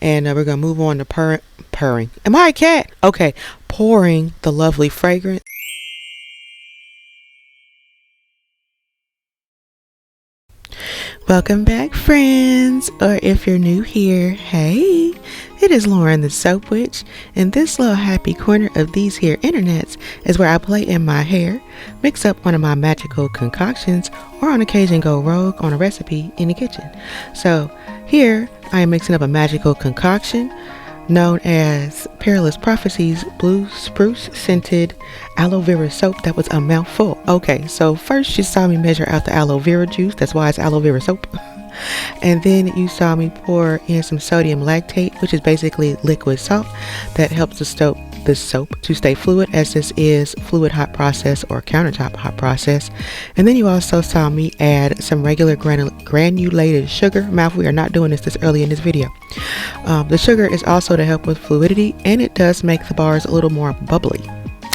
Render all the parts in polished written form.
And we're gonna move on to purring. Am I a cat? Okay, pouring the lovely fragrance. Welcome back, friends, or if you're new here, hey, it is Lauren the Soap Witch, and this little happy corner of these here internets is where I play in my hair, mix up one of my magical concoctions, or on occasion go rogue on a recipe in the kitchen. So here I am mixing up a magical concoction known as Perilous Prophecies Blue Spruce scented aloe vera soap that was a mouthful. Okay, so first you saw me measure out the aloe vera juice, that's why it's aloe vera soap. And then you saw me pour in some sodium lactate, which is basically liquid salt that helps the soap to stay fluid, as this is fluid hot process or countertop hot process. And then you also saw me add some regular granulated sugar. Mouth, we are not doing this early in this video. The sugar is also to help with fluidity, and it does make the bars a little more bubbly.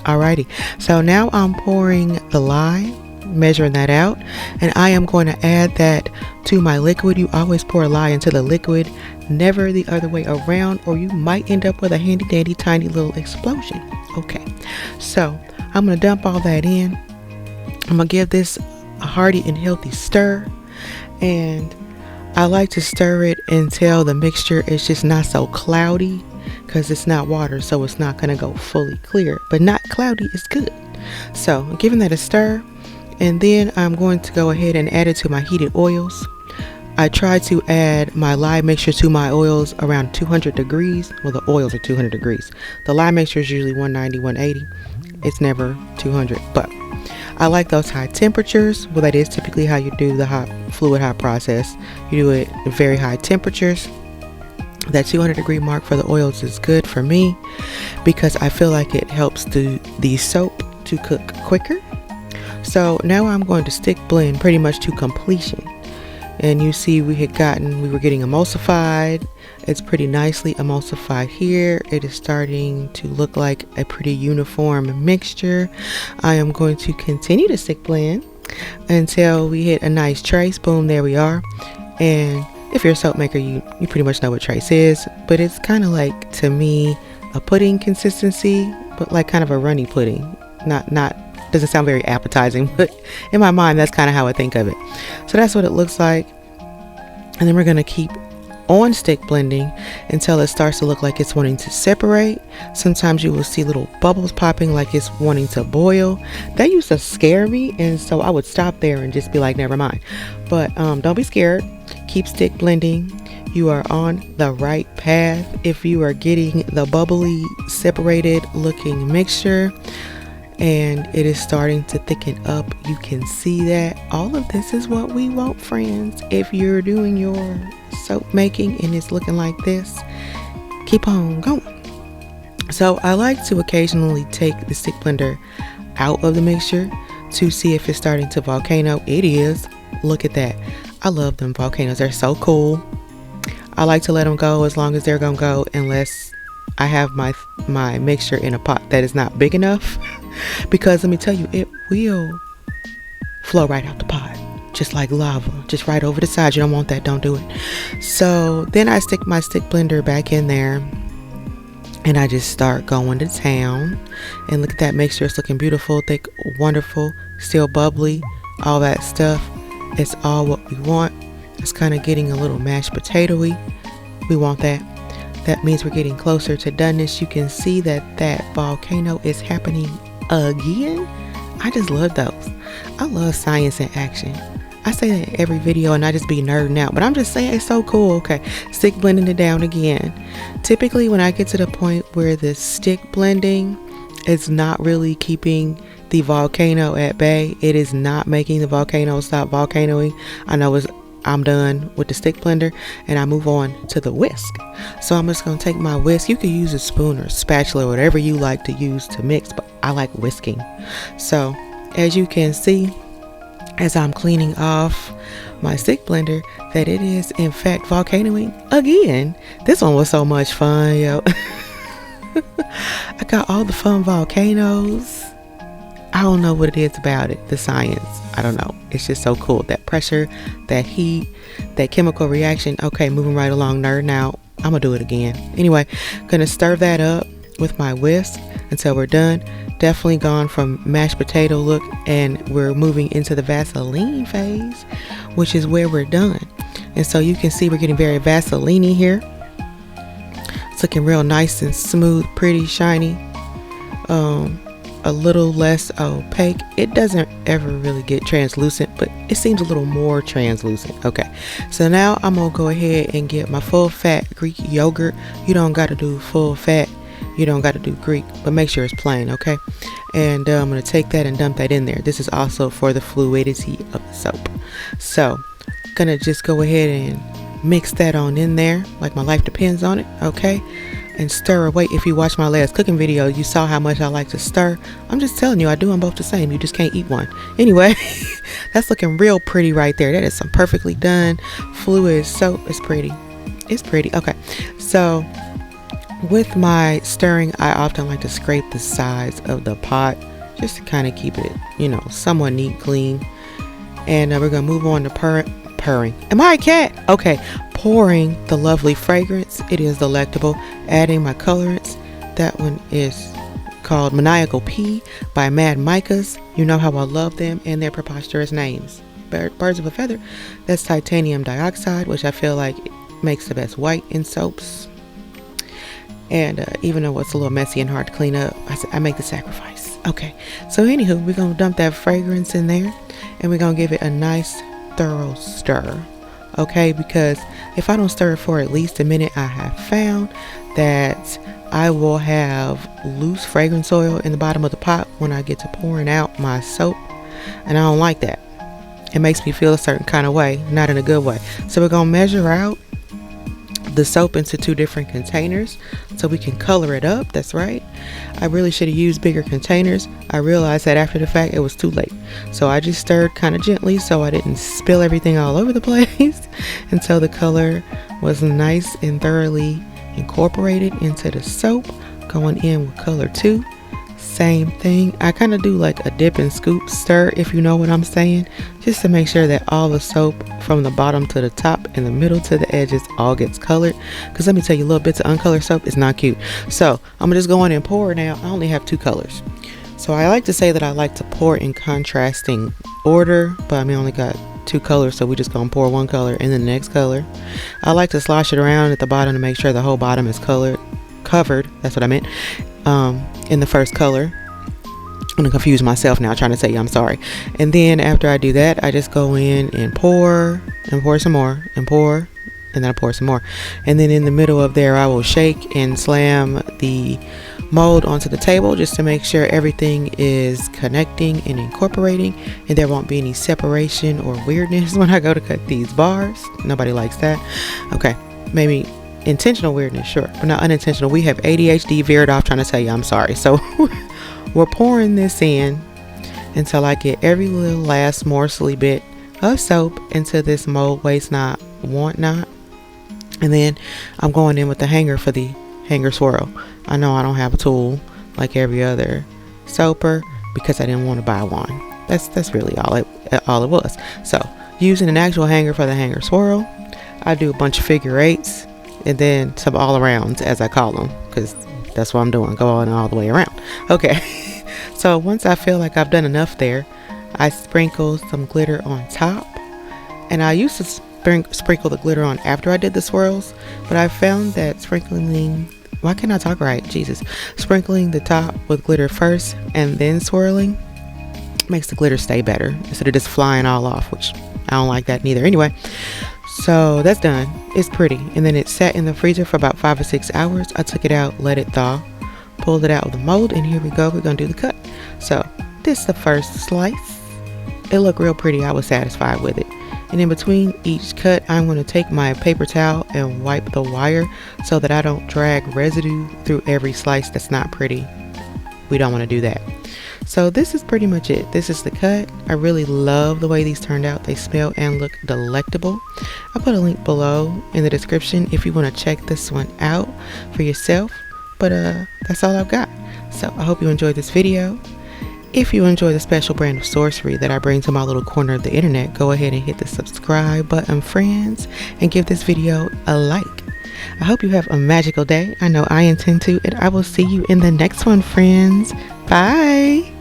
Alrighty, so now I'm pouring the lye, measuring that out, and I am going to add that to my liquid. You always pour lye into the liquid, never the other way around, or you might end up with a handy dandy tiny little explosion. Okay, so I'm going to dump all that in. I'm going to give this a hearty and healthy stir, and I like to stir it until the mixture is just not so cloudy, because it's not water, so it's not going to go fully clear, but not cloudy is good. So I'm giving that a stir, and then I'm going to go ahead and add it to my heated oils. I try to add my lye mixture to my oils around 200 degrees. Well, the oils are 200 degrees. The lye mixture is usually 190, 180. It's never 200, but I like those high temperatures. Well, that is typically how you do the fluid hot process. You do it at very high temperatures. That 200 degree mark for the oils is good for me because I feel like it helps the soap to cook quicker. So now I'm going to stick blend pretty much to completion. And you see we were getting emulsified. It's pretty nicely emulsified here. It is starting to look like a pretty uniform mixture. I am going to continue to stick blend until we hit a nice trace. Boom, there we are. And if you're a soap maker, you pretty much know what trace is, but it's kind of like, to me, a pudding consistency, but like kind of a runny pudding. Doesn't sound very appetizing, but in my mind, that's kind of how I think of it. So that's what it looks like. And then we're going to keep on stick blending until it starts to look like it's wanting to separate. Sometimes you will see little bubbles popping like it's wanting to boil. That used to scare me, and so I would stop there and just be like, never mind. But don't be scared. Keep stick blending. You are on the right path. If you are getting the bubbly, separated looking mixture and it is starting to thicken up, you can see that. All of this is what we want, friends. If you're doing your soap making and it's looking like this, keep on going. So I like to occasionally take the stick blender out of the mixture to see if it's starting to volcano. It is. Look at that. I love them volcanoes. They're so cool. I like to let them go as long as they're gonna go, unless I have my mixture in a pot that is not big enough, because let me tell you, it will flow right out the pot just like lava, just right over the side. You don't want that. Don't do it. So then I stick my stick blender back in there and I just start going to town. And look at that mixture. It's looking beautiful, thick, wonderful, still bubbly, all that stuff. It's all what we want. It's kind of getting a little mashed potato-y. We want that. That means we're getting closer to doneness. You can see that volcano is happening again. I just love those. I love science in action. I say that in every video and I just be nerding out, but I'm just saying it's so cool. Okay, stick blending it down again. Typically when I get to the point where the stick blending is not really keeping the volcano at bay, it is not making the volcano stop volcanoing, I'm done with the stick blender and I move on to the whisk. So I'm just going to take my whisk. You can use a spoon or a spatula, whatever you like to use to mix, but I like whisking. So as you can see, as I'm cleaning off my stick blender, that it is in fact volcanoing again. This one was so much fun, yo. I got all the fun volcanoes. I don't know what it is about it, the science. I don't know. It's just so cool. That pressure, that heat, that chemical reaction. Okay, moving right along, nerd now. I'm gonna do it again. Anyway, gonna stir that up with my whisk until we're done. Definitely gone from mashed potato look, and we're moving into the Vaseline phase, which is where we're done. And so you can see we're getting very Vaseline-y here. It's looking real nice and smooth, pretty, shiny. A little less opaque. It doesn't ever really get translucent, but it seems a little more translucent. Okay, so now I'm gonna go ahead and get my full fat Greek yogurt. You don't got to do full fat, you don't got to do Greek, but make sure it's plain. Okay, and I'm gonna take that and dump that in there. This is also for the fluidity of the soap. So gonna just go ahead and mix that on in there like my life depends on it. Okay, and stir away. If you watch my last cooking video, you saw how much I like to stir. I'm just telling you, I do them both the same. You just can't eat one. Anyway, that's looking real pretty right there. That is some perfectly done fluid soap. It's pretty. It's pretty. Okay, so with my stirring, I often like to scrape the sides of the pot just to kind of keep it, you know, somewhat neat, clean. And we're gonna move on to purring. Am I a cat? Okay, pouring the lovely fragrance. It is delectable. Adding my colorants. That one is called Maniacal Pea by Mad Micas. You know how I love them and their preposterous names. Birds of a feather. That's titanium dioxide, which I feel like makes the best white in soaps. And even though it's a little messy and hard to clean up, I make the sacrifice. Okay, so anywho, we're gonna dump that fragrance in there, and we're gonna give it a nice thorough stir. Okay, because if I don't stir it for at least a minute, I have found that I will have loose fragrance oil in the bottom of the pot when I get to pouring out my soap, and I don't like that. It makes me feel a certain kind of way, not in a good way. So we're gonna measure out the soap into 2 different containers so we can color it up. That's right, I really should have used bigger containers. I realized that after the fact it was too late, so I just stirred kind of gently so I didn't spill everything all over the place until the color was nice and thoroughly incorporated into the soap. Going in with color 2, same thing. I kind of do like a dip and scoop stir, if you know what I'm saying, just to make sure that all the soap from the bottom to the top and the middle to the edges all gets colored. Because let me tell you, little bits of uncolored soap is not cute. So I'm gonna just go in and pour now. I only have 2 colors, so I like to say that I like to pour in contrasting order, but I mean, I only got 2 colors, so we just gonna pour 1 color and then the next color. I like to slosh it around at the bottom to make sure the whole bottom is covered. That's what I meant. In the first color. I'm gonna confuse myself now trying to tell you I'm sorry. And then after I do that, I just go in and pour some more, and pour, and then I pour some more. And then in the middle of there, I will shake and slam the mold onto the table just to make sure everything is connecting and incorporating, and there won't be any separation or weirdness when I go to cut these bars. Nobody likes that. Okay, maybe intentional weirdness, sure, but not unintentional. We have ADHD veered off trying to tell you I'm sorry. So we're pouring this in until I get every little last morsely bit of soap into this mold, waste not, want not. And then I'm going in with the hanger for the hanger swirl. I know I don't have a tool like every other soaper because I didn't want to buy one. That's really all it was. So using an actual hanger for the hanger swirl, I do a bunch of figure 8s and then some all arounds, as I call them, because that's what I'm doing, going all the way around. Okay, so once I feel like I've done enough there, I sprinkle some glitter on top. And I used to sprinkle the glitter on after I did the swirls, but I found that sprinkling the top with glitter first and then swirling makes the glitter stay better instead of just flying all off, which I don't like that neither. Anyway, so that's done. It's pretty. And then it sat in the freezer for about 5 or 6 hours. I took it out, let it thaw, pulled it out of the mold, and here we go. We're gonna do the cut. So this is the first slice. It looked real pretty. I was satisfied with it. And in between each cut, I'm going to take my paper towel and wipe the wire so that I don't drag residue through every slice. That's not pretty. We don't want to do that. So this is pretty much it. This is the cut. I really love the way these turned out. They smell and look delectable. I'll put a link below in the description if you want to check this one out for yourself. But that's all I've got. So I hope you enjoyed this video. If you enjoy the special brand of sorcery that I bring to my little corner of the internet, go ahead and hit the subscribe button, friends, and give this video a like. I hope you have a magical day. I know I intend to, and I will see you in the next one, friends. Bye.